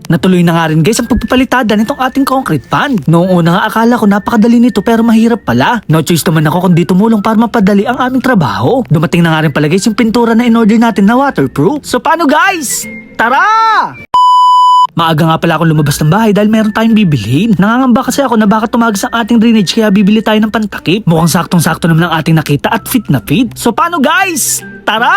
Natuloy na nga rin guys ang pagpapalitada nitong ating concrete pan. Noong una nga akala ko napakadali nito pero mahirap pala. No choice naman ako kundi tumulong para mapadali ang aming trabaho. Dumating na nga rin pala guys yung pintura na in-order natin na waterproof. So paano guys? Tara! Maaga nga pala akong lumabas ng bahay dahil meron tayong bibilhin. Nangangamba kasi ako na baka tumagas ang ating drainage kaya bibili tayo ng pantakip. Mukhang saktong-sakto naman ang ating nakita at fit na fit. So paano guys? Tara!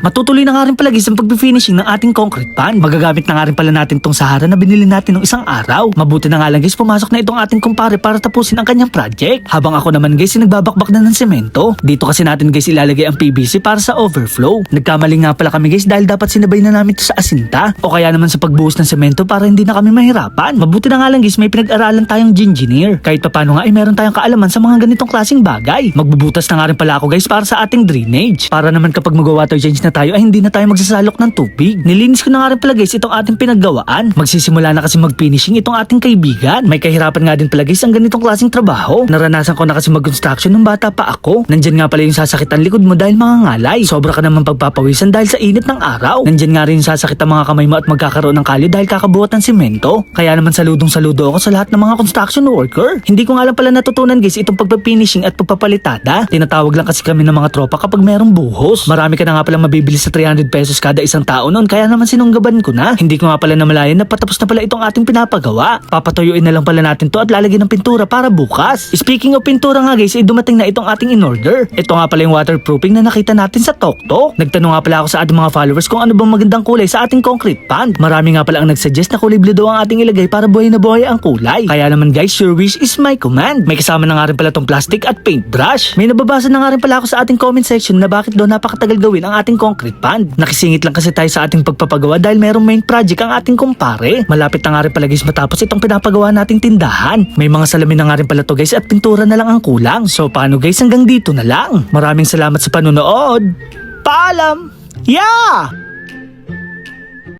Matutuloy na nga rin pala guys ang pag-finishing ng ating concrete pan. Magagamit na nga rin pala natin tong Sahara na binili natin ng isang araw. Mabuti na nga lang guys pumasok na itong ating kumpare para tapusin ang kanyang project. Habang ako naman guys nagbabakbak na ng semento. Dito kasi natin guys ilalagay ang PVC para sa overflow. Nagkamali nga pala kami guys dahil dapat sinabay na namin ito sa asinta. O kaya naman sa pagbuhos ng semento para hindi na kami mahirapan. Mabuti na nga lang guys may pinag-aralan tayong engineer. Kahit paano nga ay meron tayong kaalaman sa mga ganitong klaseng bagay. Magbubutas na nga rin pala ako guys para sa ating drainage. Para naman kapag mag-water change na tayo ay hindi na tayo magsasalok ng tubig. Nilinis ko na nga rin pala guys itong ating pinaggawaan. Magsisimula na kasi mag-finishing itong ating kaibigan. May kahirapan nga din pala guys ang ganitong klaseng trabaho. Naranasan ko na kasi mag-construction nung bata pa ako. Nandyan nga pala yung sasakitan likod mo dahil mga ngalay. Sobra ka naman pagpapawisan dahil sa init ng araw. Nandyan nga rin yung sasakit ang mga kamay mo at magkakaroon ng kalyo dahil kakabuhat ng semento. Kaya naman saludo ako sa lahat ng mga construction worker. Hindi ko nga lang pala natutunan guys itong pagpa-finishing at pagpapalitada. Tinatawag lang kasi kami ng mga tropa kapag merong buhos. Marami ka na nga pala mabibili sa 300 pesos kada isang tao noon kaya naman sinunggaban ko na. Hindi ko nga pala namalayan na patapos na pala itong ating pinapagawa. Papatuyuin na lang pala natin to at lalagyan ng pintura para bukas. Speaking of pintura nga guys, dumating na itong ating in-order. Ito nga pala yung waterproofing na nakita natin sa TokTok. Nagtanong nga pala ako sa ating mga followers kung ano bang magandang kulay sa ating concrete pan. Marami nga pala ang nagsuggest na kulay blue daw ang ating ilagay para buhay na buhay ang kulay. Kaya naman guys, your wish is my command. May kasama na nga rin pala tong plastic at paintbrush. May nababasa na nga rin pala ako sa ating comment section na bakit daw napakatagal gawin ang ating concrete pan. Nakisingit lang kasi tayo sa ating pagpapagawa dahil merong main project ang ating kumpare. Malapit na nga rin pala guys matapos itong pinapagawa nating tindahan. May mga salamin na nga rin pala to guys at pintura na lang ang kulang. So paano guys, hanggang dito na lang. Maraming salamat sa panonood. Paalam! Yeah!